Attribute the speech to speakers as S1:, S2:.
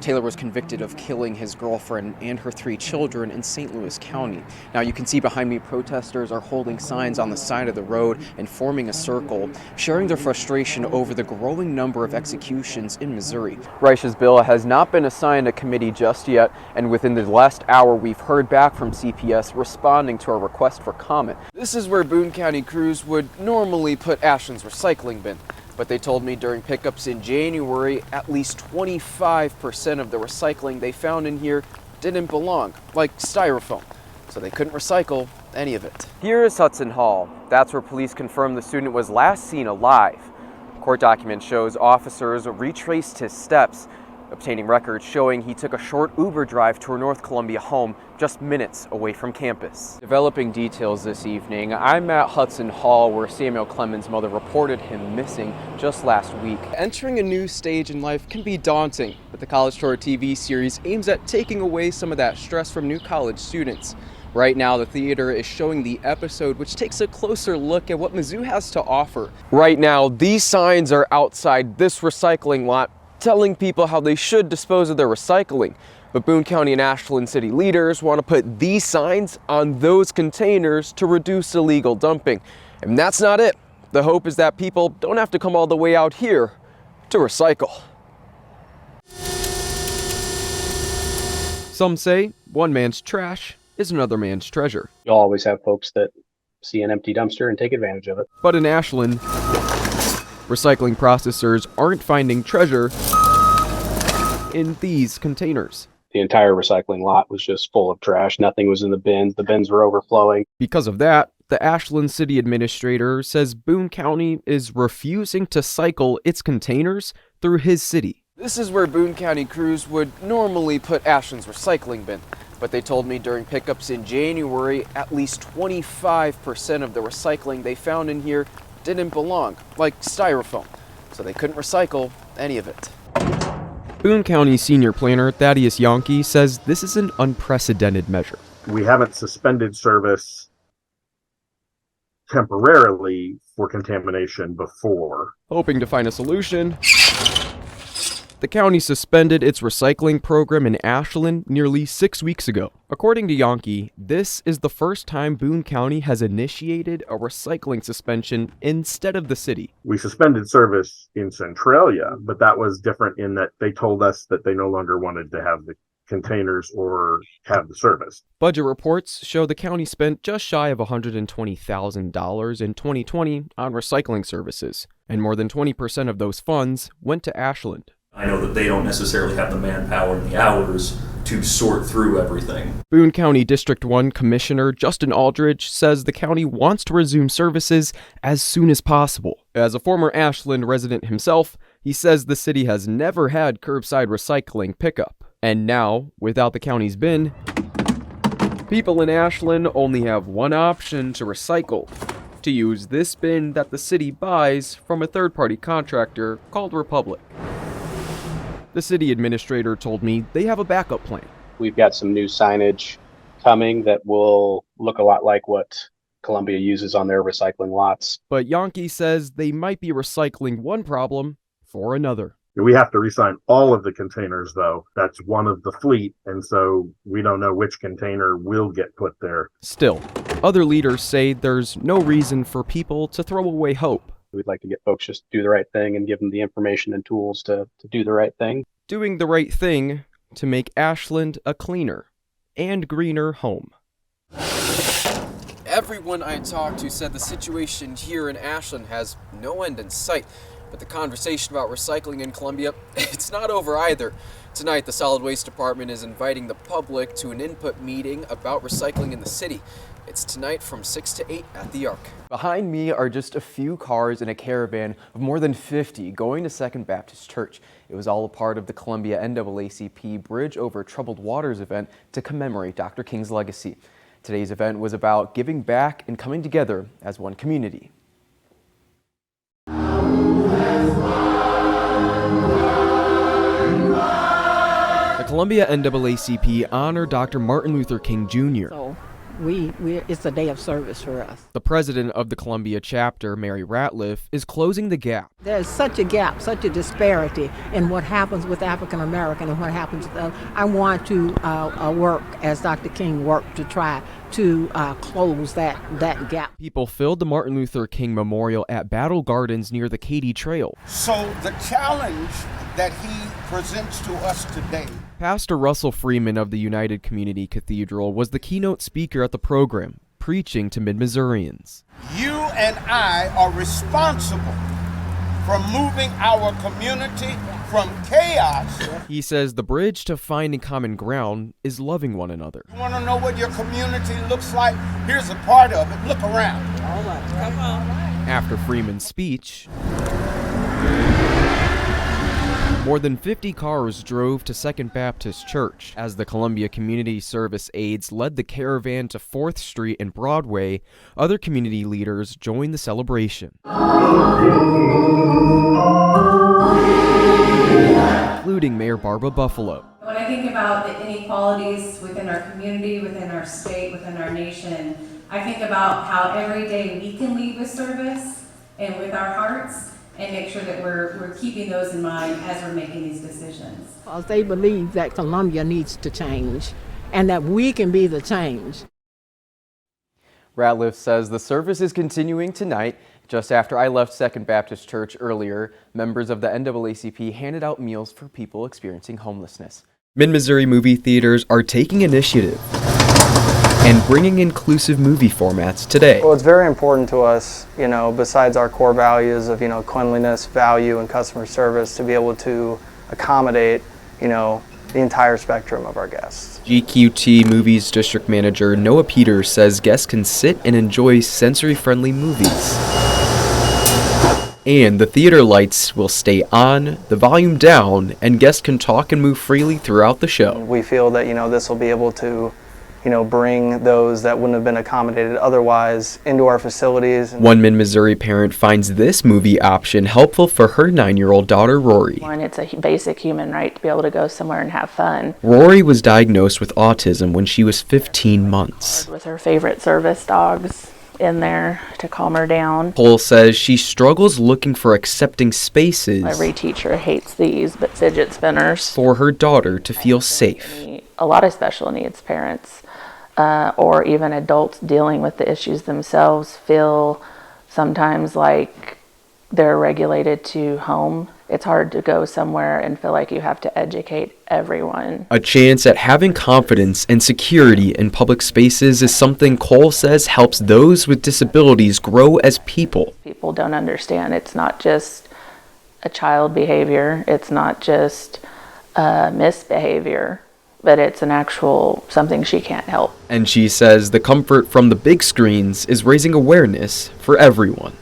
S1: Taylor was convicted of killing his girlfriend and her 3 children in St. Louis County. Now you can see behind me protesters are holding signs on the side of the road and forming a circle, sharing their frustration over the growing number of executions in Missouri. Reich's bill has not been assigned a committee just yet, and within the last hour we've heard back from CPS responding to our request for comment. This is where Boone County crews would normally put Ashland's recycling bin. But they told me during pickups in January, at least 25% of the recycling they found in here didn't belong, like styrofoam. So they couldn't recycle any of it. Here is Hudson Hall. That's where police confirmed the student was last seen alive. Court document shows officers retraced his steps, obtaining records showing he took a short Uber drive to her North Columbia home just minutes away from campus. Developing details this evening, I'm at Hudson Hall where Samuel Clemens' mother reported him missing just last week. Entering a new stage in life can be daunting, but the College Tour TV series aims at taking away some of that stress from new college students. Right now, the theater is showing the episode, which takes a closer look at what Mizzou has to offer. Right now, these signs are outside this recycling lot, telling people how they should dispose of their recycling. But Boone County and Ashland city leaders want to put these signs on those containers to reduce illegal dumping. And that's not it. The hope is that people don't have to come all the way out here to recycle. Some say one man's trash is another man's treasure.
S2: You'll always have folks that see an empty dumpster and take advantage of it.
S1: But in Ashland, recycling processors aren't finding treasure in these containers.
S2: The entire recycling lot was just full of trash. Nothing was in the bins. The bins were overflowing.
S1: Because of that, the Ashland city administrator says Boone County is refusing to cycle its containers through his city. This is where Boone County crews would normally put Ashland's recycling bin. But they told me during pickups in January, at least 25% of the recycling they found in here didn't belong, like styrofoam. So they couldn't recycle any of it. Boone County senior planner Thaddeus Yonke says this is an unprecedented measure.
S3: We haven't suspended service temporarily for contamination before.
S1: Hoping to find a solution, the county suspended its recycling program in Ashland nearly 6 weeks ago. According to Yonke, this is the first time Boone County has initiated a recycling suspension instead of the city.
S3: We suspended service in Centralia, but that was different in that they told us that they no longer wanted to have the containers or have the service.
S1: Budget reports show the county spent just shy of $120,000 in 2020 on recycling services, and more than 20% of those funds went to Ashland.
S4: I know that they don't necessarily have the manpower and the hours to sort through everything.
S1: Boone County District 1 Commissioner Justin Aldridge says the county wants to resume services as soon as possible. As a former Ashland resident himself, he says the city has never had curbside recycling pickup. And now, without the county's bin, people in Ashland only have one option to recycle: to use this bin that the city buys from a third-party contractor called Republic. The city administrator told me they have a backup plan.
S2: We've got some new signage coming that will look a lot like what Columbia uses on their recycling lots.
S1: But Yonke says they might be recycling one problem for another.
S3: We have to resign all of the containers, though. That's one of the fleet, and so we don't know which container will get put there.
S1: Still, other leaders say there's no reason for people to throw away hope.
S2: We'd like to get folks just to do the right thing and give them the information and tools to do the right thing.
S1: Doing the right thing to make Ashland a cleaner and greener home. Everyone I talked to said the situation here in Ashland has no end in sight. But the conversation about recycling in Columbia, it's not over either. Tonight, the Solid Waste Department is inviting the public to an input meeting about recycling in the city. It's tonight from 6 to 8 at the Arc. Behind me are just a few cars in a caravan of more than 50 going to Second Baptist Church. It was all a part of the Columbia NAACP Bridge Over Troubled Waters event to commemorate Dr. King's legacy. Today's event was about giving back and coming together as one community. The Columbia NAACP honored Dr. Martin Luther King Jr.
S5: So it's a day of service for us.
S1: The president of the Columbia chapter, Mary Ratliff, is closing the gap.
S5: There's such a gap, such a disparity in what happens with African American and what happens with I want to work, as Dr. King worked, to try to close that gap.
S1: People filled the Martin Luther King Memorial at Battle Gardens near the Katy Trail.
S6: So the challenge that he presents to us today.
S1: Pastor Russell Freeman of the United Community Cathedral was the keynote speaker at the program, preaching to Mid-Missourians.
S6: You and I are responsible for moving our community from chaos.
S1: He says the bridge to finding common ground is loving one another.
S6: You want to know what your community looks like? Here's a part of it. Look around.
S5: All right, come on.
S1: After Freeman's speech, more than 50 cars drove to Second Baptist Church as the Columbia Community Service aides led the caravan to 4th Street and Broadway. Other community leaders joined the celebration, including Mayor Barbara Buffalo.
S7: When I think about the inequalities within our community, within our state, within our nation, I think about how every day we can lead with service and with our hearts, and make sure that we're keeping those in mind as we're making these decisions.
S5: Because they believe that Columbia needs to change and that we can be the change.
S1: Ratliff says the service is continuing tonight. Just after I left Second Baptist Church earlier, members of the NAACP handed out meals for people experiencing homelessness. Mid-Missouri movie theaters are taking initiative and bringing inclusive movie formats today.
S8: Well, it's very important to us, besides our core values of, cleanliness, value, and customer service, to be able to accommodate, the entire spectrum of our guests.
S1: GQT Movies District Manager Noah Peters says guests can sit and enjoy sensory-friendly movies. And the theater lights will stay on, the volume down, and guests can talk and move freely throughout the show.
S8: We feel that, this will be able to bring those that wouldn't have been accommodated otherwise into our facilities.
S1: One Mid-Missouri parent finds this movie option helpful for her 9-year-old daughter, Rory.
S9: And it's a basic human right to be able to go somewhere and have fun.
S1: Rory was diagnosed with autism when she was 15 months.
S9: With her favorite service dogs in there to calm her down.
S1: Cole says she struggles looking for accepting spaces.
S9: Every teacher hates these, but fidget spinners.
S1: For her daughter to feel safe.
S9: A lot of special needs parents or even adults dealing with the issues themselves feel sometimes like they're regulated to home. It's hard to go somewhere and feel like you have to educate everyone.
S1: A chance at having confidence and security in public spaces is something Cole says helps those with disabilities grow as people.
S9: People don't understand. It's not just a child behavior. It's not just misbehavior. But it's an actual something she can't help.
S1: And she says the comfort from the big screens is raising awareness for everyone.